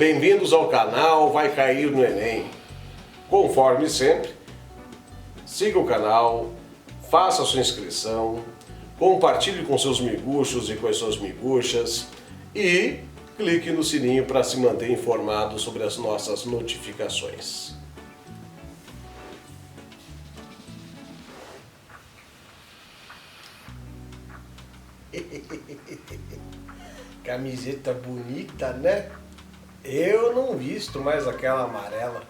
bem-vindos ao canal Vai Cair no Enem. Conforme sempre, siga o canal, faça a sua inscrição, compartilhe com seus miguxos e com as suas miguxas e clique no sininho para se manter informado sobre as nossas notificações. Camiseta bonita, né? Eu não visto mais aquela amarela.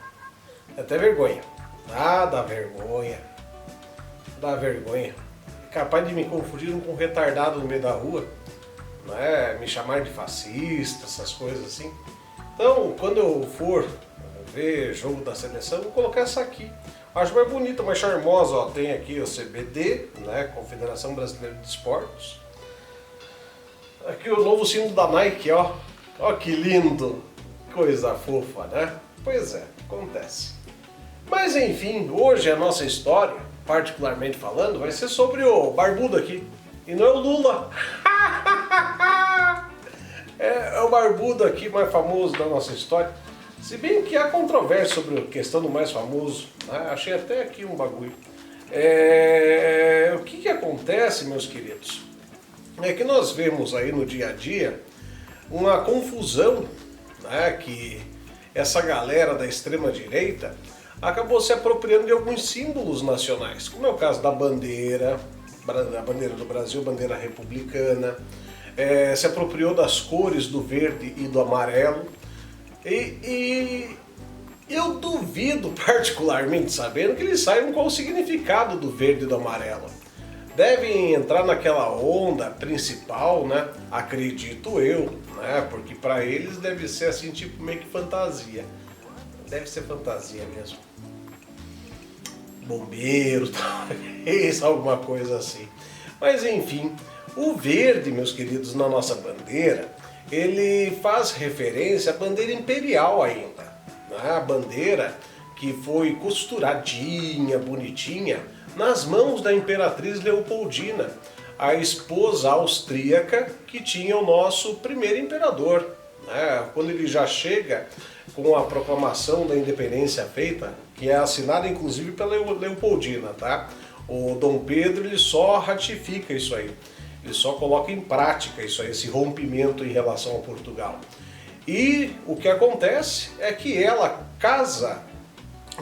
Até vergonha. Dá vergonha. Dá vergonha. Capaz de me confundir com um retardado no meio da rua, né? Me chamar de fascista, essas coisas assim. Então, quando eu for ver jogo da seleção, eu vou colocar essa aqui. Acho mais bonita, mais charmosa. Ó. Tem aqui o CBD, né? Confederação Brasileira de Esportes. Aqui o novo símbolo da Nike, ó. Ó que lindo. Coisa fofa, né? Pois é, acontece. Mas enfim, hoje a nossa história, particularmente falando, vai ser sobre o barbudo aqui. E não é o Lula. É o barbudo aqui mais famoso da nossa história. Se bem que há controvérsia sobre a questão do mais famoso, né? Achei até aqui um bagulho. O que acontece, meus queridos? É que nós vemos aí no dia a dia uma confusão, né, que essa galera da extrema direita acabou se apropriando de alguns símbolos nacionais, como é o caso da bandeira, a bandeira do Brasil, bandeira republicana, se apropriou das cores do verde e do amarelo, e eu duvido particularmente, sabendo que eles saibam qual o significado do verde e do amarelo. Devem entrar naquela onda principal, né? Acredito eu, né? Porque para eles deve ser assim, tipo meio que fantasia. Deve ser fantasia mesmo. Bombeiro, talvez, alguma coisa assim. Mas enfim, o verde, meus queridos, na nossa bandeira, ele faz referência à bandeira imperial ainda, né? A bandeira que foi costuradinha, bonitinha, nas mãos da Imperatriz Leopoldina, a esposa austríaca que tinha o nosso primeiro imperador, né? Quando ele já chega com a proclamação da independência feita, que é assinada inclusive pela Leopoldina, tá? O Dom Pedro ele só ratifica isso aí, ele só coloca em prática isso aí, esse rompimento em relação a Portugal. E o que acontece é que ela casa,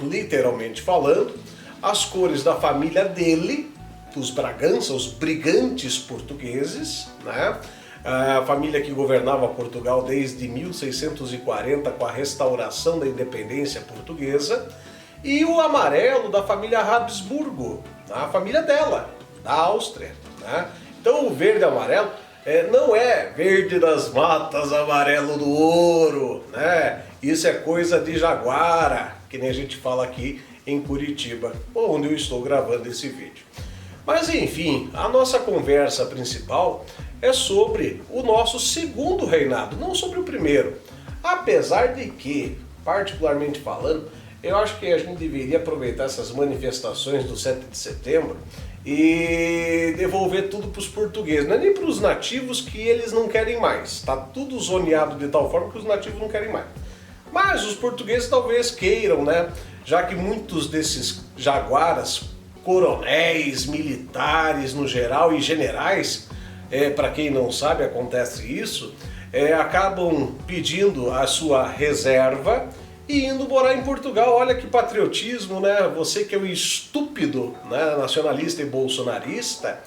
literalmente falando, as cores da família dele, os Bragança, os brigantes portugueses, né? A família que governava Portugal desde 1640 com a restauração da independência portuguesa, e o amarelo da família Habsburgo, a família dela, da Áustria, né? Então o verde e amarelo não é verde das matas, amarelo do ouro, né? Isso é coisa de Jaguara, que nem a gente fala aqui em Curitiba, onde eu estou gravando esse vídeo. Mas enfim, a nossa conversa principal é sobre o nosso segundo reinado, não sobre o primeiro. Apesar de que, particularmente falando, eu acho que a gente deveria aproveitar essas manifestações do 7 de setembro e devolver tudo para os portugueses, não é nem para os nativos, que eles não querem mais. Está tudo zoneado de tal forma que os nativos não querem mais. Mas os portugueses talvez queiram, né? Já que muitos desses jaguaras, coronéis, militares no geral e generais, para quem não sabe, acontece isso, acabam pedindo a sua reserva e indo morar em Portugal. Olha que patriotismo, né? Você que é um estúpido, né, nacionalista e bolsonarista,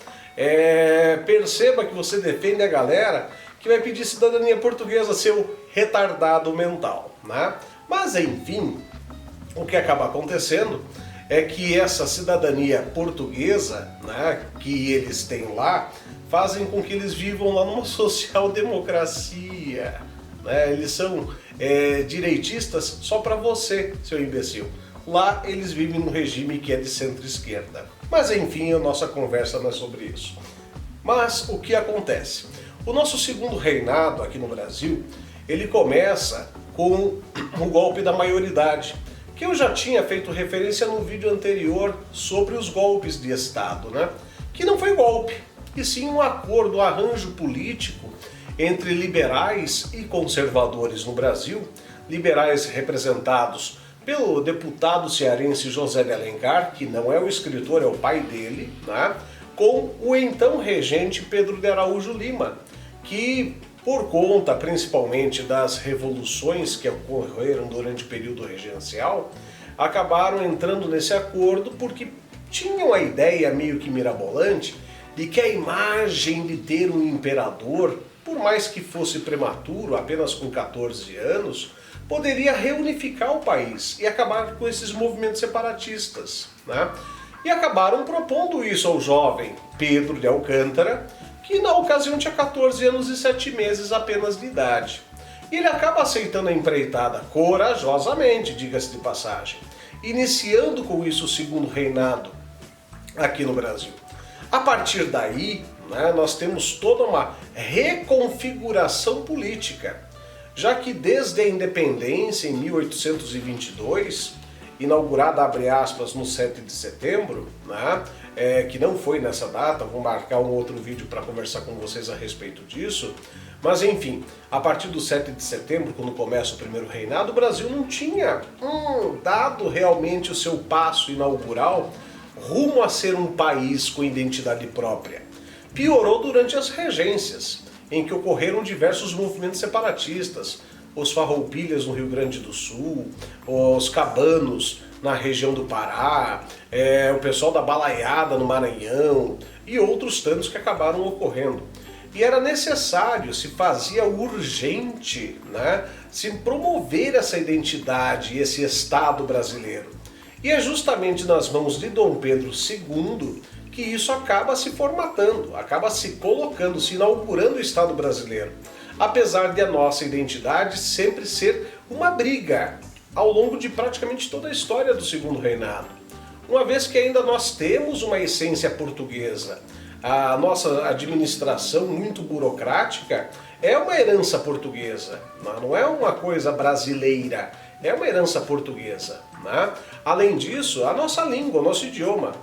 perceba que você defende a galera que vai pedir cidadania portuguesa, seu retardado mental, né? Mas enfim, o que acaba acontecendo é que essa cidadania portuguesa, né, que eles têm lá, fazem com que eles vivam lá numa social-democracia, né? Eles são direitistas só para você, seu imbecil. Lá eles vivem no regime que é de centro-esquerda. Mas enfim, a nossa conversa não é sobre isso. Mas o que acontece? O nosso segundo reinado aqui no Brasil, ele começa com o golpe da maioridade, que eu já tinha feito referência no vídeo anterior sobre os golpes de Estado, né? Que não foi golpe, e sim um acordo, um arranjo político entre liberais e conservadores no Brasil, liberais representados pelo deputado cearense José de Alencar, que não é o escritor, é o pai dele, né? Com o então regente Pedro de Araújo Lima, que por conta principalmente das revoluções que ocorreram durante o período regencial, acabaram entrando nesse acordo porque tinham a ideia meio que mirabolante de que a imagem de ter um imperador, por mais que fosse prematuro, apenas com 14 anos, poderia reunificar o país e acabar com esses movimentos separatistas, né? E acabaram propondo isso ao jovem Pedro de Alcântara, que na ocasião tinha 14 anos e 7 meses apenas de idade. E ele acaba aceitando a empreitada corajosamente, diga-se de passagem, iniciando com isso o segundo reinado aqui no Brasil. A partir daí, né, nós temos toda uma reconfiguração política, já que desde a independência em 1822, inaugurada, abre aspas, no 7 de setembro, né, que não foi nessa data, vou marcar um outro vídeo para conversar com vocês a respeito disso, mas enfim, a partir do 7 de setembro, quando começa o primeiro reinado, o Brasil não tinha dado realmente o seu passo inaugural rumo a ser um país com identidade própria. Piorou durante as regências, em que ocorreram diversos movimentos separatistas, os farroupilhas no Rio Grande do Sul, os cabanos na região do Pará, o pessoal da balaiada no Maranhão e outros tantos que acabaram ocorrendo. E era necessário, se fazia urgente, né, se promover essa identidade e esse Estado brasileiro. E é justamente nas mãos de Dom Pedro II que isso acaba se formatando, acaba se colocando, se inaugurando o Estado brasileiro. Apesar de a nossa identidade sempre ser uma briga ao longo de praticamente toda a história do segundo reinado. Uma vez que ainda nós temos uma essência portuguesa, a nossa administração muito burocrática é uma herança portuguesa, não é uma coisa brasileira, é uma herança portuguesa, né? Além disso, a nossa língua, o nosso idioma,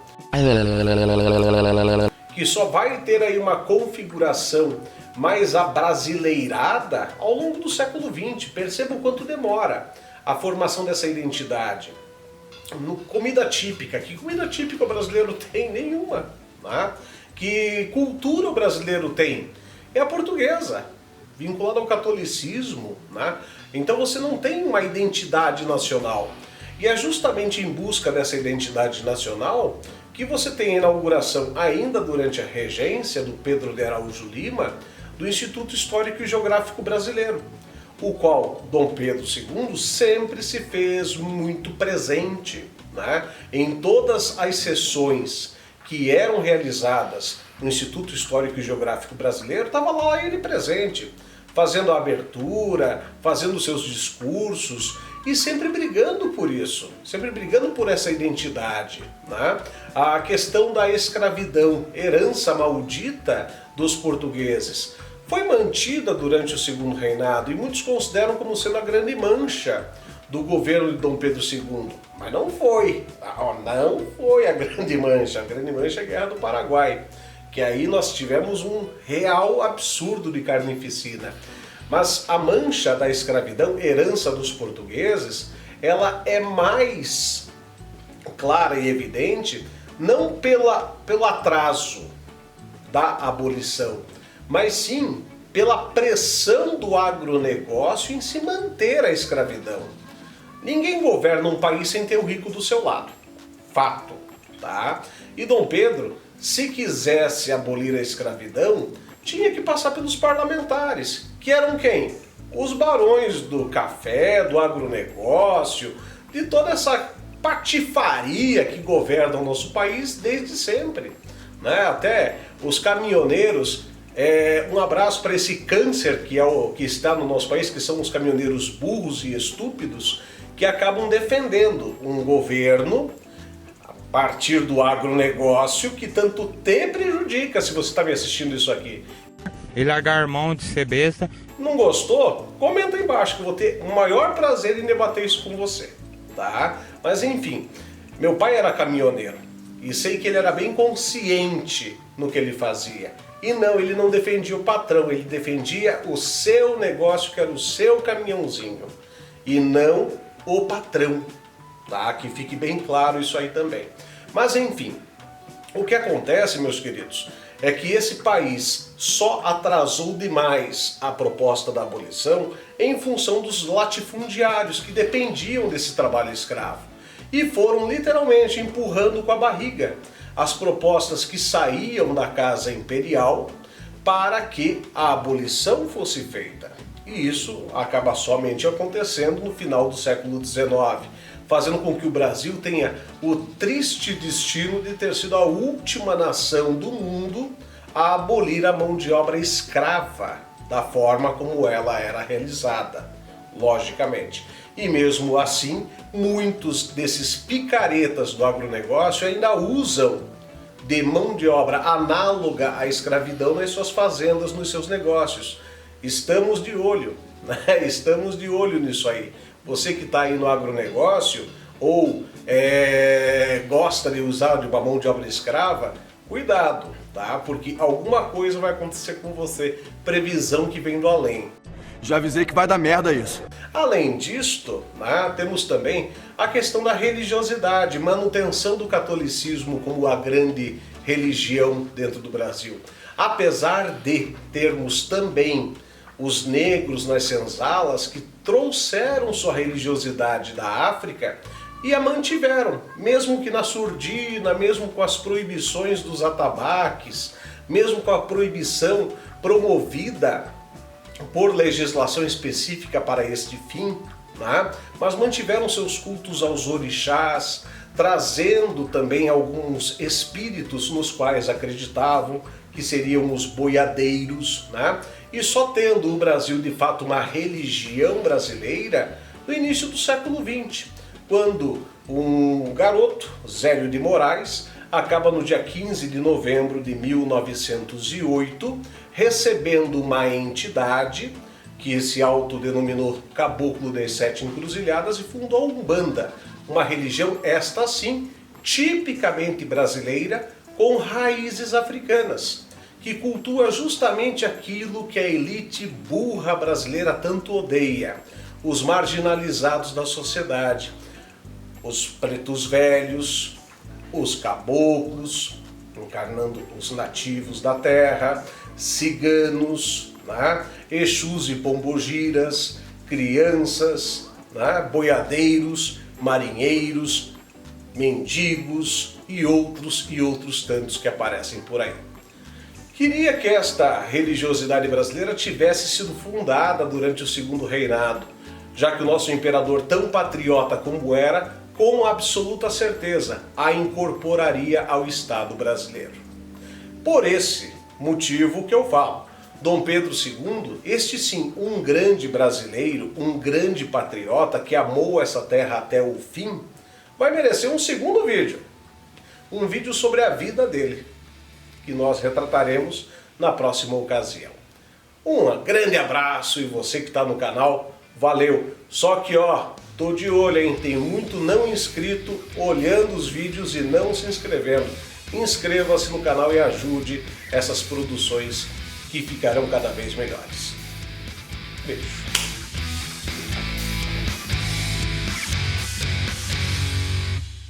que só vai ter aí uma configuração mais abrasileirada ao longo do século XX. Perceba o quanto demora a formação dessa identidade. Comida típica, que comida típica o brasileiro tem? Nenhuma, né? Que cultura o brasileiro tem? É a portuguesa, vinculada ao catolicismo, né? Então você não tem uma identidade nacional. E é justamente em busca dessa identidade nacional que você tem a inauguração, ainda durante a regência do Pedro de Araújo Lima, do Instituto Histórico e Geográfico Brasileiro, o qual Dom Pedro II sempre se fez muito presente, né? Em todas as sessões que eram realizadas no Instituto Histórico e Geográfico Brasileiro, estava lá ele presente, fazendo a abertura, fazendo seus discursos e sempre brigando por isso, sempre brigando por essa identidade, né? A questão da escravidão, herança maldita dos portugueses, foi mantida durante o segundo reinado e muitos consideram como sendo a grande mancha do governo de Dom Pedro II, mas não foi, não foi a grande mancha é a Guerra do Paraguai, que aí nós tivemos um real absurdo de carnificina. Mas a mancha da escravidão, herança dos portugueses, ela é mais clara e evidente, não pelo atraso da abolição, mas sim pela pressão do agronegócio em se manter a escravidão. Ninguém governa um país sem ter o rico do seu lado. Fato, tá? E Dom Pedro, se quisesse abolir a escravidão, tinha que passar pelos parlamentares, que eram quem? Os barões do café, do agronegócio, de toda essa patifaria que governa o nosso país desde sempre, né? Até os caminhoneiros, um abraço para esse câncer que está no nosso país, que são os caminhoneiros burros e estúpidos, que acabam defendendo um governo a partir do agronegócio que tanto te prejudica, se você está me assistindo isso aqui. E largar mão de ser besta. Não gostou? Comenta aí embaixo que eu vou ter o maior prazer em debater isso com você, tá? Mas enfim, meu pai era caminhoneiro e sei que ele era bem consciente no que ele fazia. E não, ele não defendia o patrão, ele defendia o seu negócio, que era o seu caminhãozinho. e não o patrão, tá? Que fique bem claro isso aí também. Mas enfim, o que acontece, meus queridos, é que esse país só atrasou demais a proposta da abolição em função dos latifundiários que dependiam desse trabalho escravo e foram literalmente empurrando com a barriga as propostas que saíam da Casa Imperial para que a abolição fosse feita. E isso acaba somente acontecendo no final do século XIX, fazendo com que o Brasil tenha o triste destino de ter sido a última nação do mundo a abolir a mão de obra escrava da forma como ela era realizada, logicamente. E mesmo assim, muitos desses picaretas do agronegócio ainda usam de mão de obra análoga à escravidão nas suas fazendas, nos seus negócios. Estamos de olho, né? Estamos de olho nisso aí. Você que está aí no agronegócio ou gosta de usar de uma mão de obra escrava, cuidado, tá? Porque alguma coisa vai acontecer com você. Previsão que vem do além. Já avisei que vai dar merda isso. Além disto, né, temos também a questão da religiosidade, manutenção do catolicismo como a grande religião dentro do Brasil. Apesar de termos também os negros nas senzalas que trouxeram sua religiosidade da África e a mantiveram, mesmo que na surdina, mesmo com as proibições dos atabaques, mesmo com a proibição promovida por legislação específica para este fim, né? Mas mantiveram seus cultos aos orixás, trazendo também alguns espíritos nos quais acreditavam, que seriam os boiadeiros, né? E só tendo o Brasil de fato uma religião brasileira no início do século XX, quando um garoto, Zélio de Moraes, acaba no dia 15 de novembro de 1908, recebendo uma entidade que se autodenominou Caboclo das Sete Encruzilhadas e fundou a Umbanda, uma religião esta sim, tipicamente brasileira, com raízes africanas, que cultua justamente aquilo que a elite burra brasileira tanto odeia, os marginalizados da sociedade, os pretos velhos, os caboclos, encarnando os nativos da terra, ciganos, né? Exus e pombogiras, crianças, né? Boiadeiros, marinheiros, mendigos e outros tantos que aparecem por aí. Queria que esta religiosidade brasileira tivesse sido fundada durante o Segundo Reinado, já que o nosso imperador, tão patriota como era, com absoluta certeza a incorporaria ao Estado brasileiro. Por esse motivo que eu falo, Dom Pedro II, este sim, um grande brasileiro, um grande patriota que amou essa terra até o fim, vai merecer um segundo vídeo. Um vídeo sobre a vida dele, que nós retrataremos na próxima ocasião. Um grande abraço e você que está no canal, valeu! Só que ó, tô de olho, hein? Tem muito não inscrito olhando os vídeos e não se inscrevendo. Inscreva-se no canal e ajude essas produções que ficarão cada vez melhores. Beijo!